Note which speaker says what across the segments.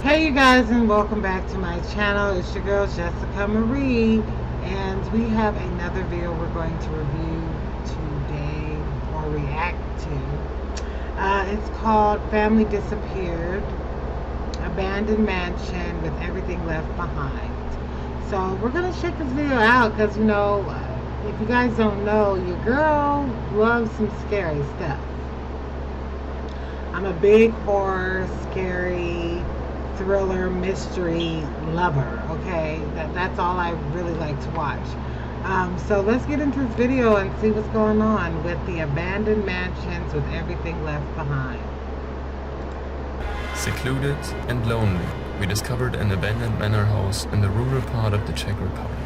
Speaker 1: Hey you guys, and welcome back to my channel. It's your girl Jessica Marie, and we have another video we're going to review today or react to. It's called Family Disappeared, Abandoned Mansion with Everything Left Behind. So we're going to check this video out because, you know, if you guys don't know, your girl loves some scary stuff. I'm a big horror, scary, thriller, mystery lover. Okay, that's all I really like to watch. So let's get into this video and see what's going on with the abandoned mansions with everything left behind.
Speaker 2: Secluded and lonely, we discovered an abandoned manor house in the rural part of the Czech Republic.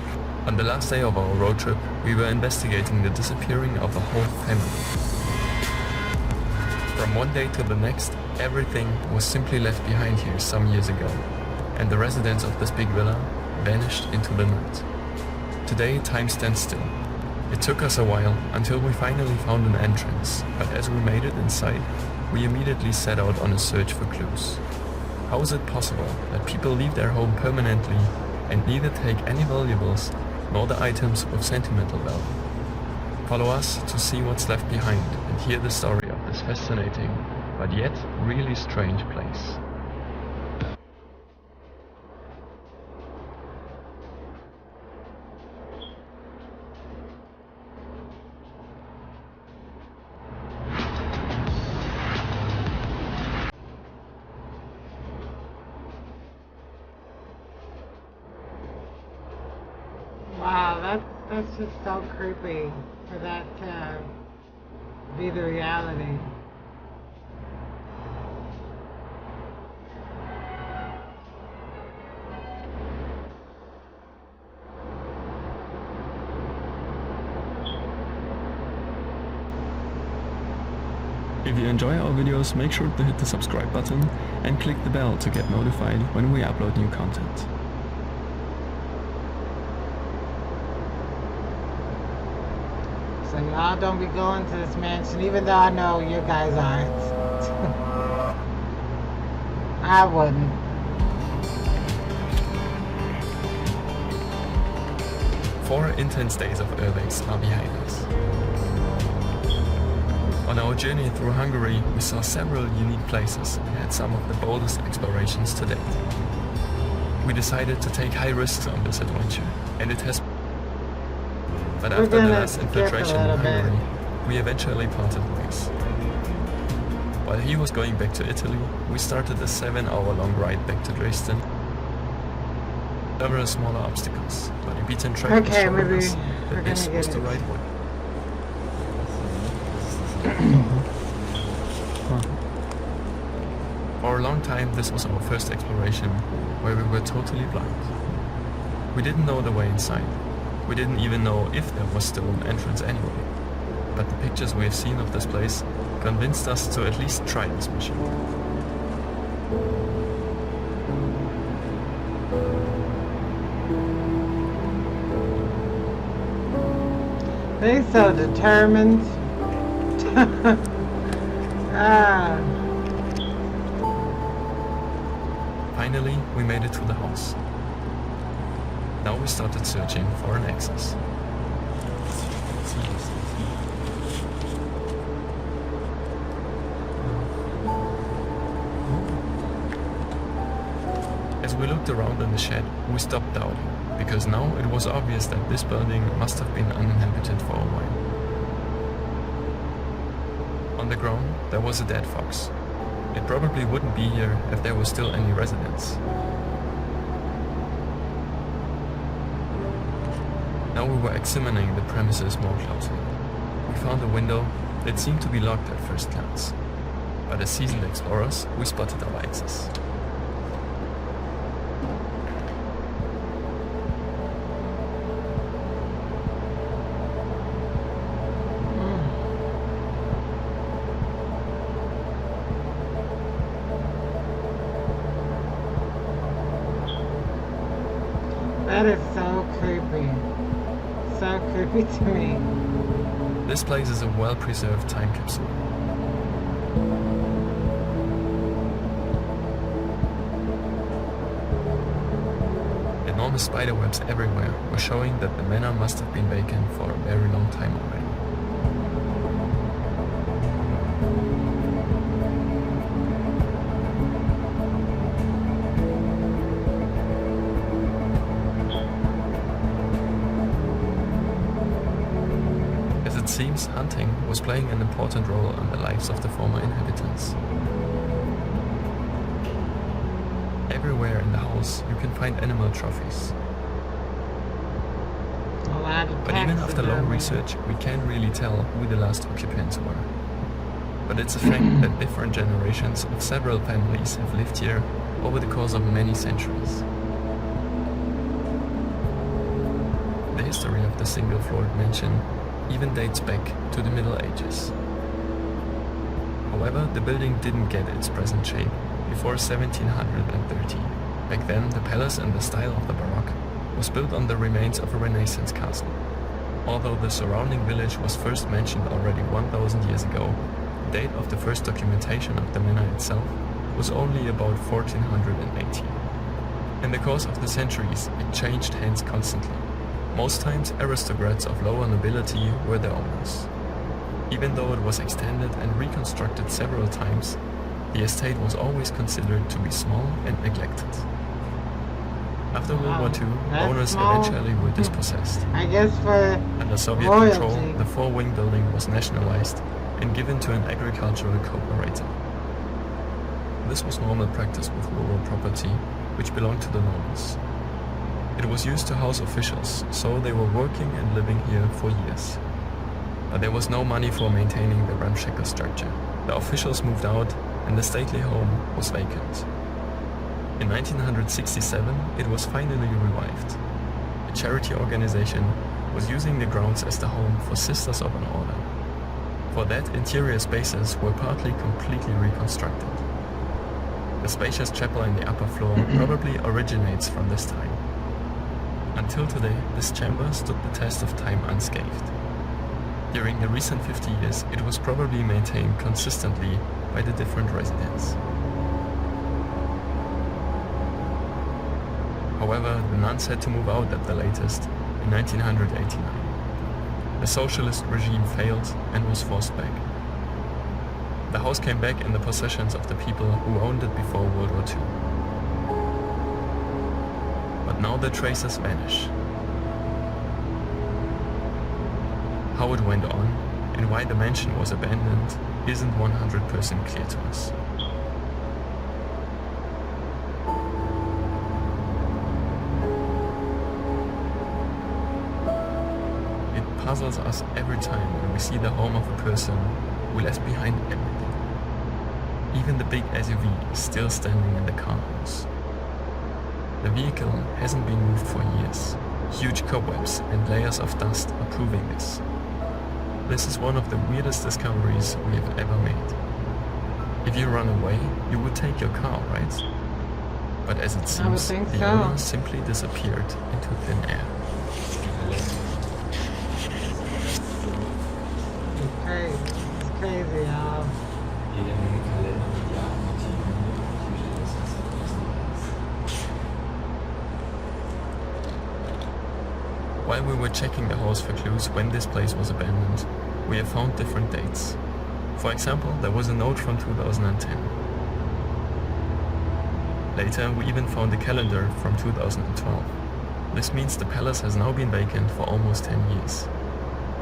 Speaker 2: On the last day of our road trip, we were investigating the disappearing of a whole family. From one day to the next, everything was simply left behind here some years ago, and the residents of this big villa vanished into the night. Today, time stands still. It took us a while until we finally found an entrance, but as we made it inside, we immediately set out on a search for clues. How is it possible that people leave their home permanently and neither take any valuables nor the items of sentimental value? Follow us to see what's left behind and hear the story of this fascinating but yet really strange place.
Speaker 1: Wow, that's just so creepy for that to be the reality.
Speaker 2: If you enjoy our videos, make sure to hit the subscribe button and click the bell to get notified when we upload new content.
Speaker 1: So y'all don't be going to this mansion, even though I know you guys aren't. I wouldn't.
Speaker 2: 4 intense days of urbex are behind us. On our journey through Hungary, we saw several unique places and had some of the boldest explorations to date. We decided to take high risks on this adventure, and it has. But after the last infiltration in Hungary, we eventually parted ways. While he was going back to Italy, we started a 7-hour-long ride back to Dresden. Several smaller obstacles, but a beaten track was showing us that this was the right one. For a long time, this was our first exploration, where we were totally blind. We didn't know the way inside. We didn't even know if there was still an entrance anyway. But the pictures we have seen of this place convinced us to at least try this mission.
Speaker 1: They're so determined.
Speaker 2: Finally, we made it to the house. Now we started searching for an access. As we looked around in the shed, we stopped doubting, because now it was obvious that this building must have been uninhabited for a while. On the ground, there was a dead fox. It probably wouldn't be here if there were still any residents. Now we were examining the premises more closely. We found a window that seemed to be locked at first glance, but as seasoned explorers, we spotted our access.
Speaker 1: That is so creepy. So creepy to me.
Speaker 2: This place is a well-preserved time capsule. enormous spiderwebs everywhere were showing that the manor must have been vacant for a very long time already. As it seems, hunting was playing an important role in the lives of the former inhabitants. Everywhere in the house you can find animal trophies.
Speaker 1: A lot of
Speaker 2: But even after long
Speaker 1: taxidermy.
Speaker 2: research, we can't really tell who the last occupants were. But it's a fact that different generations of several families have lived here over the course of many centuries. The history of the single-floored mansion even dates back to the Middle Ages. However, the building didn't get its present shape before 1730. Back then, the palace in the style of the Baroque was built on the remains of a Renaissance castle. Although the surrounding village was first mentioned already 1000 years ago, the date of the first documentation of the manor itself was only about 1480. In the course of the centuries, it changed hands constantly. Most times, aristocrats of lower nobility were the owners. Even though it was extended and reconstructed several times, the estate was always considered to be small and neglected. After World War II,
Speaker 1: That's
Speaker 2: owners
Speaker 1: small.
Speaker 2: eventually were dispossessed.
Speaker 1: I guess for
Speaker 2: Under Soviet
Speaker 1: royalty.
Speaker 2: control, the four-wing building was nationalized and given to an agricultural cooperative. This was normal practice with rural property, which belonged to the nobles. It was used to house officials, so they were working and living here for years. But there was no money for maintaining the ramshackle structure. The officials moved out and the stately home was vacant. In 1967, it was finally revived. A charity organization was using the grounds as the home for Sisters of an Order. For that, interior spaces were partly completely reconstructed. The spacious chapel in the upper floor probably originates from this time. Until today, this chamber stood the test of time unscathed. During the recent 50 years, it was probably maintained consistently by the different residents. However, the nuns had to move out at the latest in 1989. The socialist regime failed and was forced back. The house came back in the possessions of the people who owned it before World War II. But now the traces vanish. How it went on and why the mansion was abandoned isn't 100% clear to us. It puzzles us every time when we see the home of a person who left behind everything. Even the big SUV is still standing in the car house. The vehicle hasn't been moved for years. Huge cobwebs and layers of dust are proving this. This is one of the weirdest discoveries we have ever made. If you run away, you would take your car, right? But as it
Speaker 1: I would
Speaker 2: seems,
Speaker 1: think
Speaker 2: the
Speaker 1: so.
Speaker 2: owner simply disappeared into thin air.
Speaker 1: It's crazy, y'all.
Speaker 2: While we were checking the house for clues when this place was abandoned, we have found different dates. For example, there was a note from 2010. Later, we even found a calendar from 2012. This means the palace has now been vacant for almost 10 years.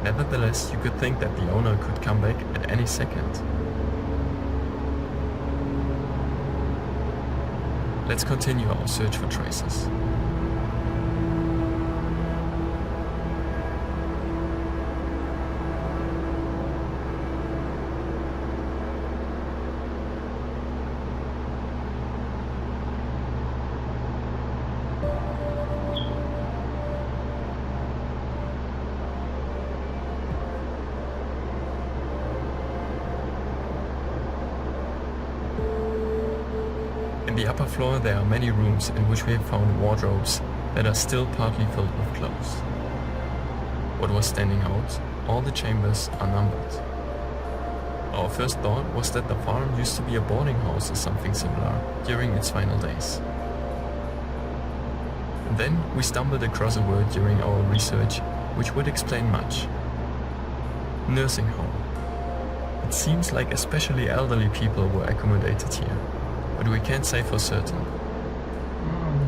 Speaker 2: Nevertheless, you could think that the owner could come back at any second. Let's continue our search for traces. In the upper floor there are many rooms in which we have found wardrobes that are still partly filled with clothes. What was standing out, all the chambers are numbered. Our first thought was that the farm used to be a boarding house or something similar during its final days. Then we stumbled across a word during our research which would explain much. Nursing home. It seems like especially elderly people were accommodated here, but we can't say for certain.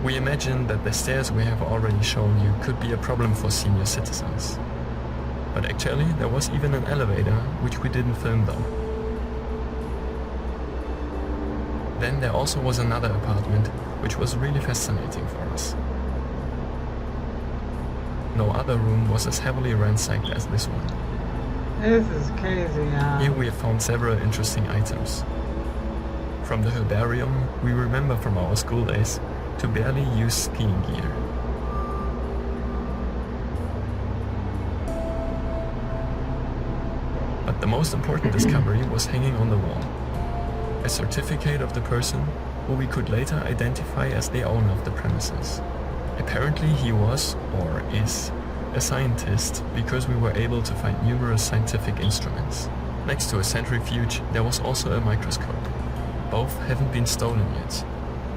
Speaker 2: We imagine that the stairs we have already shown you could be a problem for senior citizens. But actually there was even an elevator, which we didn't film though. Then there also was another apartment, which was really fascinating for us. No other room was as heavily ransacked as this one.
Speaker 1: This is crazy, y'all.
Speaker 2: Here we have found several interesting items. From the herbarium we remember from our school days to barely used skiing gear. But the most important discovery was hanging on the wall. A certificate of the person who we could later identify as the owner of the premises. Apparently he was, or is, a scientist because we were able to find numerous scientific instruments. Next to a centrifuge there was also a microscope. Both haven't been stolen yet.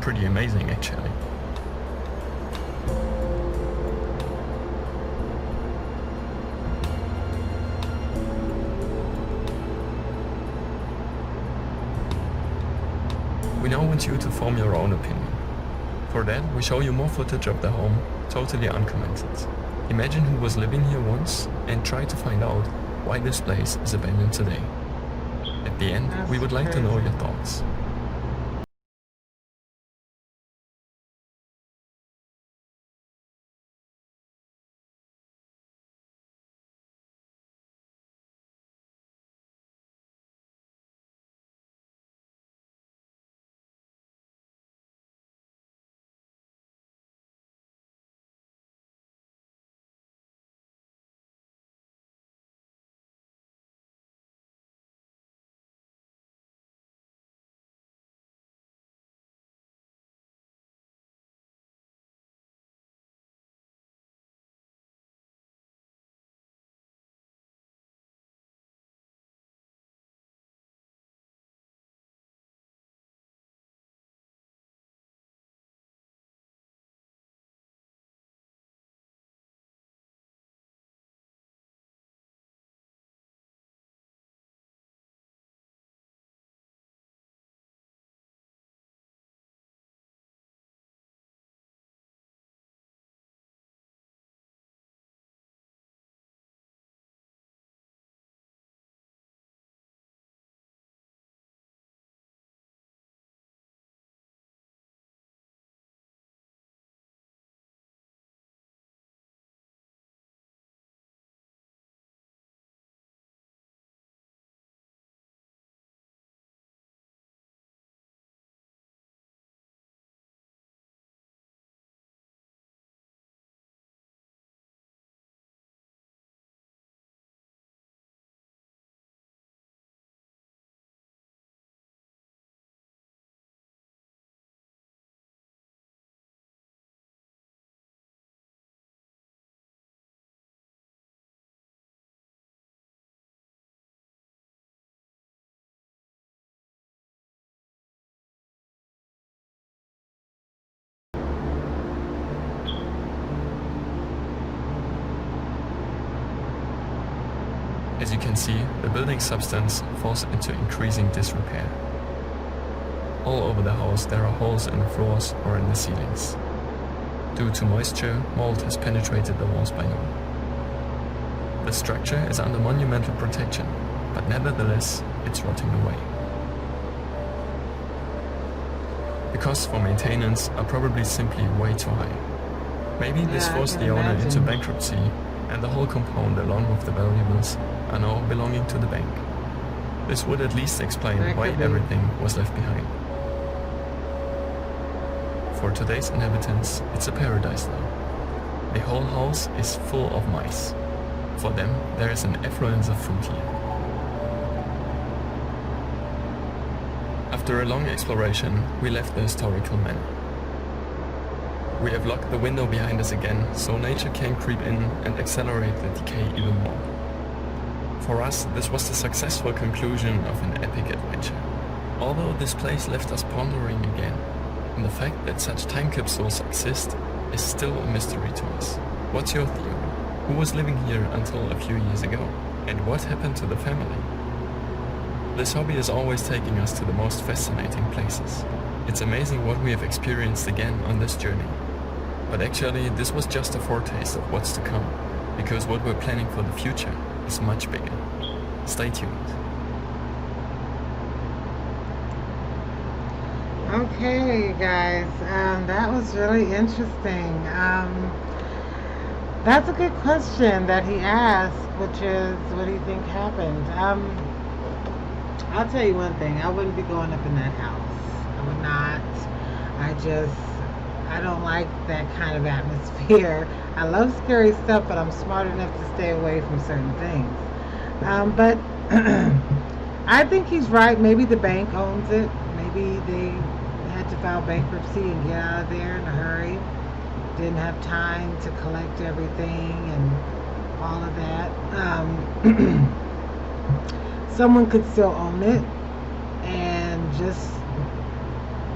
Speaker 2: Pretty amazing actually. We now want you to form your own opinion. For that, we show you more footage of the home, totally uncommented. Imagine who was living here once and try to find out why this place is abandoned today. At the end, we would like to know your thoughts. As you can see, the building substance falls into increasing disrepair. All over the house there are holes in the floors or in the ceilings. Due to moisture, mold has penetrated the walls by now. The structure is under monumental protection, but nevertheless, it's rotting away. The costs for maintenance are probably simply way too high. Maybe this forced the owner into bankruptcy, and the whole compound along with the valuables are now belonging to the bank. This would at least explain why everything was left behind. For today's inhabitants, it's a paradise now. The whole house is full of mice. For them, there is an affluence of food here. After a long exploration, we left the historical manor. We have locked the window behind us again, so nature can creep in and accelerate the decay even more. For us, this was the successful conclusion of an epic adventure. Although this place left us pondering again, and the fact that such time capsules exist is still a mystery to us. What's your theory? Who was living here until a few years ago? And what happened to the family? This hobby is always taking us to the most fascinating places. It's amazing what we have experienced again on this journey. But actually, this was just a foretaste of what's to come, because what we're planning for the future is much bigger. Stay tuned.
Speaker 1: Okay, guys, that was really interesting. That's a good question that he asked, which is, what do you think happened? I'll tell you one thing. I wouldn't be going up in that house. I would not. I don't like that kind of atmosphere. I love scary stuff, but I'm smart enough to stay away from certain things. But I think he's right. Maybe the bank owns it. Maybe they had to file bankruptcy and get out of there in a hurry. Didn't have time to collect everything and all of that. Someone could still own it and just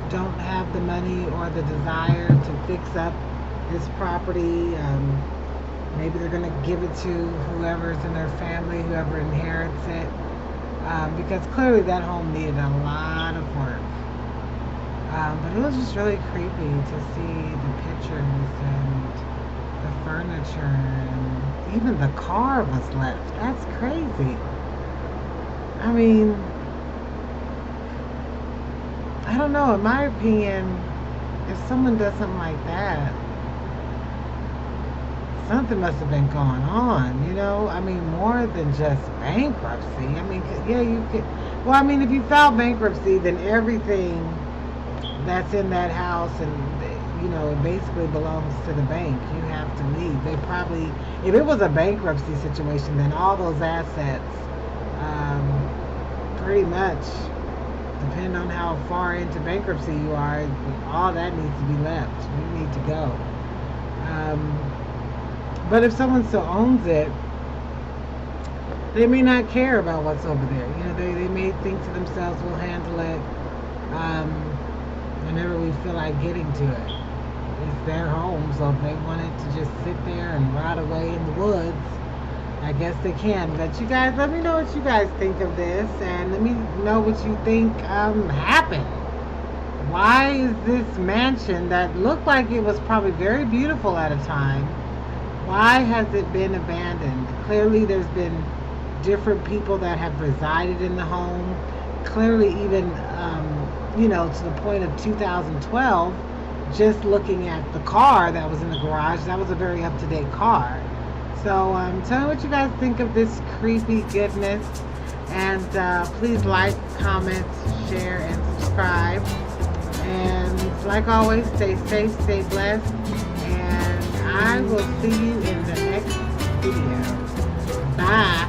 Speaker 1: don't have the money or the desire to fix up this property. Maybe they're going to give it to whoever's in their family, whoever inherits it, because clearly that home needed a lot of work. But it was just really creepy to see the pictures and the furniture, and even the car was left. That's crazy. I mean, I don't know. In my opinion, if someone does something like that, something must have been going on, you know? I mean, more than just bankruptcy. I mean, yeah, you could. Well, I mean, if you file bankruptcy, then everything that's in that house and, you know, it basically belongs to the bank. You have to leave. They probably, if it was a bankruptcy situation, then all those assets, pretty much, depending on how far into bankruptcy you are, all that needs to be left. You need to go. But if someone still owns it, they may not care about what's over there. You know, they may think to themselves, we'll handle it whenever we feel like getting to it. It's their home, so if they want it to just sit there and rot away in the woods, I guess they can. But you guys, let me know what you guys think of this, and let me know what you think happened. Why is this mansion that looked like it was probably very beautiful at a time, why has it been abandoned? Clearly there's been different people that have resided in the home. Clearly even, you know, to the point of 2012, just looking at the car that was in the garage, that was a very up-to-date car. So tell me what you guys think of this creepy goodness. And please like, comment, share, and subscribe. And like always, stay safe, stay blessed. And I will see you in the next video. Bye.